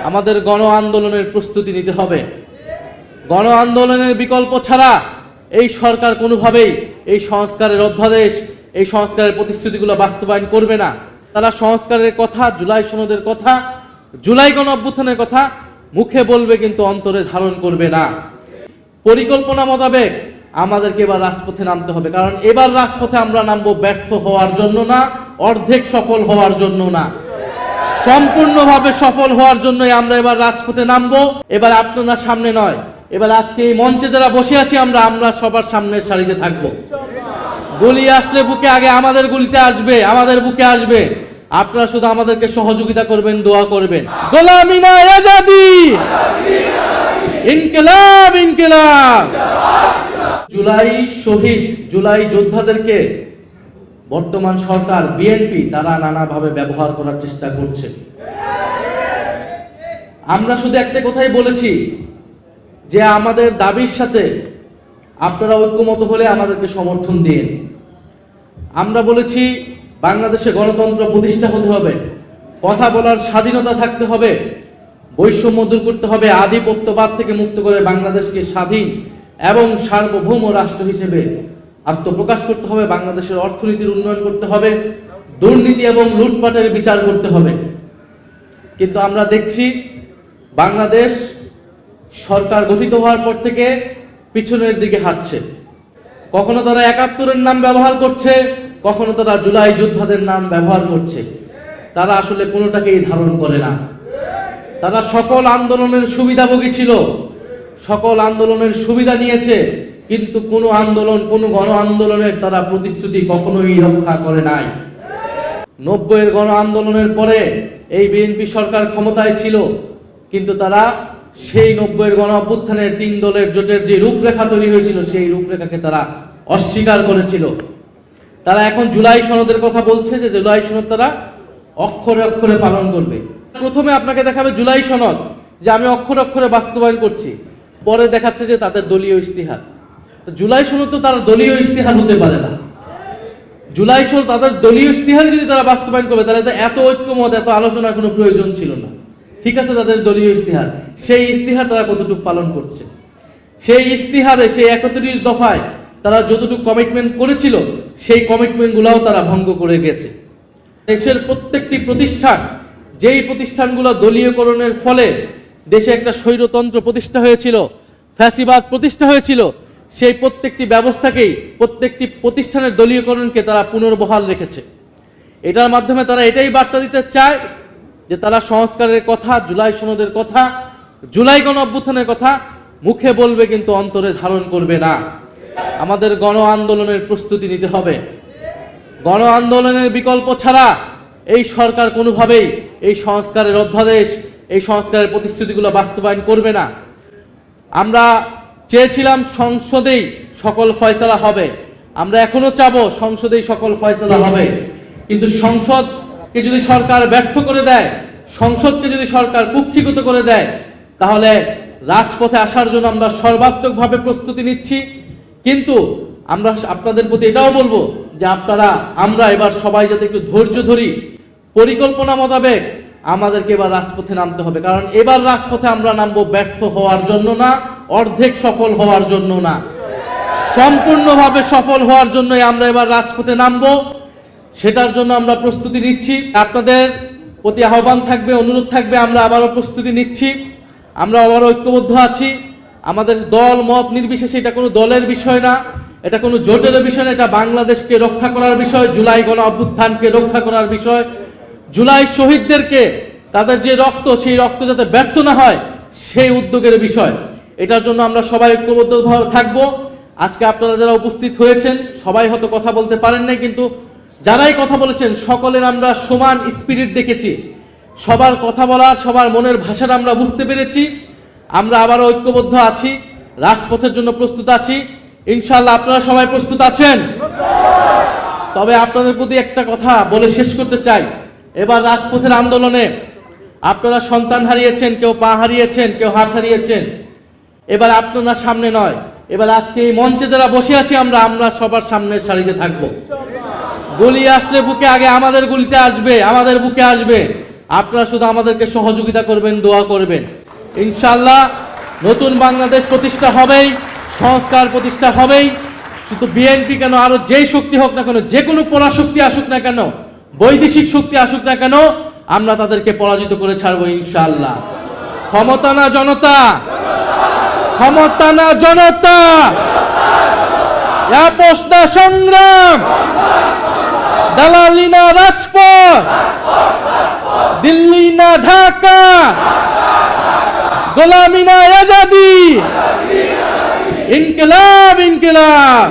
আমাদের গণ আন্দোলনের প্রস্তুতি নিতে হবে। গণ আন্দোলনের বিকল্প ছাড়া এই সরকার কোনোভাবেই এই সংস্কারের অধ্যাদেশ, এই সংস্কারের প্রতিশ্রুতিগুলো বাস্তবায়ন করবে না। তারা সংস্কারের কথা, জুলাই সনদের কথা, জুলাই গণ অভ্যুত্থানের কথা মুখে বলবে কিন্তু অন্তরে ধারণ করবে না। পরিকল্পনা মোতাবেক আমাদেরকে এবার রাজপথে নামতে হবে, কারণ এবার রাজপথে আমরা নামবো ব্যর্থ হওয়ার জন্য না, অর্ধেক সফল হওয়ার জন্য না, সম্পূর্ণভাবে সফল হওয়ার জন্যই আমরা এবার রাজপথে নামবো। এবার আপনারা সামনে নয়, এবার আজকে এই মঞ্চে যারা বসে আছি আমরা সবার সামনের সারিতে থাকবো। গুলি আসলে বুকে আগে আমাদের গুলিতে আসবে, আমাদের বুকে আসবে। আপনারা শুধু আমাদেরকে সহযোগিতা করবেন, দোয়া করবেন। গোলামি না আজাদি, ইনকিলাব ইনকিলাব। জুলাই শহীদ, জুলাই যোদ্ধাদেরকে বর্তমান সরকার, বিএনপি তারা নানাভাবে ব্যবহার করার চেষ্টা করছে। আমরা শুধু একটা কথাই বলেছি যে আমাদের দাবির সাথে আপনারা ঐক্যমত হলে আমাদেরকে সমর্থন দিন। আমরা বলেছি বাংলাদেশে গণতন্ত্র প্রতিষ্ঠা হতে হবে, কথা বলার স্বাধীনতা থাকতে হবে, বৈষম্য দূর করতে হবে, আধিপত্যবাদ থেকে মুক্ত করে বাংলাদেশকে স্বাধীন এবং সার্বভৌম রাষ্ট্র হিসেবে আত্মপ্রকাশ করতে হবে, বাংলাদেশের অর্থনীতির উন্নয়ন করতে হবে, দুর্নীতি এবং লুটপাটের বিচার করতে হবে। কিন্তু আমরা দেখছি বাংলাদেশ সরকার গঠিত হওয়ার পর থেকে পিছনের দিকে হাঁটছে। কখনো তারা ৭১-এর নাম ব্যবহার করছে, কখনো তারা জুলাই যোদ্ধাদের নাম ব্যবহার করছে। তারা আসলে কোনোটাকেই ধারণ করে না। তারা সকল আন্দোলনের সুবিধাভোগী ছিল, সকল আন্দোলনের সুবিধা নিয়েছে, কিন্তু কোনো আন্দোলন, কোনো গণ আন্দোলনের তারা প্রতিশ্রুতি কখনোই রক্ষা করে নাই। ৯০-এর গণ আন্দোলনের পরে এই বিএনপি সরকার ক্ষমতায় ছিল, কিন্তু তারা সেই ৯০-এর গণ অভ্যুত্থানের ৩ দলের জোটের যে রূপরেখা তৈরি হয়েছিল সেই রূপরেখাকে তারা অস্বীকার করেছিল। তারা এখন জুলাই সনদের কথা বলছে যে জুলাই সনদ তারা অক্ষরে অক্ষরে পালন করবে। প্রথমে আপনাকে দেখাবে জুলাই সনদ যে আমি অক্ষরে অক্ষরে বাস্তবায়ন করছি, পরে দেখাচ্ছে যে তাদের দলীয় ইস্তিহার। জুলাই সনদ তো তার দলীয় ইস্তিহার হতে পারে না। জুলাই সনদ তাদের দলীয় ইস্তিহার যদি তারা বাস্তবায়ন করবে তাহলে তো এত ঐক্যমত, এত আলোচনার কোনো প্রয়োজন ছিল না। ঠিক আছে, তাদের দলীয় ইস্তিহার, সেই ইস্তিহার তারা কতটুকু পালন করছে? সেই ইস্তিহারে, সেই ৩১ দফায় তারা যতটুকু কমিটমেন্ট করেছিল সেই কমিটমেন্ট গুলাও তারা ভঙ্গ করে গেছে। দেশের প্রত্যেকটি প্রতিষ্ঠান, যেই প্রতিষ্ঠানগুলো দলীয়করণের ফলে দেশে একটা স্বৈরতন্ত্র প্রতিষ্ঠা হয়েছিল, ফ্যাসিবাদ প্রতিষ্ঠা হয়েছিল, সেই প্রত্যেকটি ব্যবস্থাকেই, প্রত্যেকটি প্রতিষ্ঠানের দলীয়করণকে তারা পুনর্বহাল রেখেছে। এটার মাধ্যমে তারা এটাই বার্তা দিতে চায় যে তারা সংস্কারের কথা, জুলাই সনদের কথা, জুলাই গণ অভ্যুত্থানের কথা মুখে বলবে কিন্তু অন্তরে ধারণ করবে না। আমাদের গণ আন্দোলনের প্রস্তুতি নিতে হবে। গণ আন্দোলনের বিকল্প ছাড়া এই সরকার কোনোভাবেই এই সংস্কারের অধ্যাদেশ, এই সংস্কারের প্রতিশ্রুতিগুলো বাস্তবায়ন করবে না। আমরা চেয়েছিলাম সংসদেই সকল ফয়সালা হবে, আমরা এখনো চাবো সংসদেই সকল ফয়সালা হবে, কিন্তু সংসদকে যদি সরকার ব্যর্থ করে দেয়, সংসদকে যদি সরকার কুক্ষিগত করে দেয়, তাহলে রাজপথে আসার জন্য আমরা সর্বাত্মকভাবে প্রস্তুতি নিচ্ছি। কিন্তু আমরা আপনাদের প্রতি এটাও বলবো যে আমরা এবার সবাই যাতে একটু ধৈর্য ধরি, পরিকল্পনা মোতাবেক আমাদেরকে এবার রাজপথে নামতে হবে, কারণ এবার রাজপথে আমরা নামবো ব্যর্থ হওয়ার জন্য না, অর্ধেক সফল হওয়ার জন্য না, সম্পূর্ণভাবে সফল হওয়ার জন্যই আমরা এবার রাজপথে নামবো। সেটার জন্য আমরা প্রস্তুতি নিচ্ছি। আপনাদের প্রতি আহ্বান থাকবে, অনুরোধ থাকবে, আমরা আবারও প্রস্তুতি নিচ্ছি, আমরা আবারও ঐক্যবদ্ধ আছি। আমাদের দল মত নির্বিশেষে, এটা কোনো দলের বিষয় না, এটা কোনো জোটের বিষয় না, এটা বাংলাদেশকে রক্ষা করার বিষয়, জুলাই গণ অভ্যুত্থানকে রক্ষা করার বিষয়, জুলাই শহীদদেরকে তাদের যে রক্ত, সেই রক্ত যাতে ব্যর্থ না হয় সেই উদ্যোগের বিষয়। এটার জন্য আমরা সবাই ঐক্যবদ্ধভাবে থাকবো। আজকে আপনারা যারা উপস্থিত হয়েছেন সবাই হয়তো কথা বলতে পারেন নাই, কিন্তু যারাই কথা বলেছেন সকলের আমরা সমান স্পিরিট দেখেছি, সবার কথা বলার, সবার মনের ভাষাটা আমরা বুঝতে পেরেছি। আমরা আবার ঐক্যবদ্ধ আছি, রাজপথের জন্য প্রস্তুত আছি। ইনশাআল্লাহ আপনারা সবাই প্রস্তুত আছেন? তবে আপনাদের প্রতি একটা কথা বলে শেষ করতে চাই, এবার রাজপথের আন্দোলনে আপনারা সন্তান হারিয়েছেন, কেউ পা হারিয়েছেন, কেউ হাত হারিয়েছেন। এবার আপনারা সামনে নয়, এবার আজকে এই মঞ্চে যারা বসে আছি আমরা সবার সামনের সারিতে থাকবো। গুলি আসলে বুকে আগে আমাদের গুলিতে আসবে, আমাদের বুকে আসবে। আপনারা শুধু আমাদেরকে সহযোগিতা করবেন, দোয়া করবেন। ইনশাআল্লাহ নতুন বাংলাদেশ প্রতিষ্ঠা হবেই, সংস্কার প্রতিষ্ঠা হবেই। শুধু বিএনপি কেন, আরো যেই শক্তি হোক না কেন, যে কোনো পরাশক্তি আসুক না কেন, বৈদেশিক শক্তি আসুক না কেন, আমরা তাদেরকে পরাজিত করে ছাড়বো ইনশাআল্লাহ। ক্ষমতা না জনতা, ক্ষমতা না জনতা, আপোষ না সংগ্রাম, দালালি না রাজপথ, দিল্লি না ঢাকা, গোলামি না আজাদি, ইনকিলাব ইনকিলাব।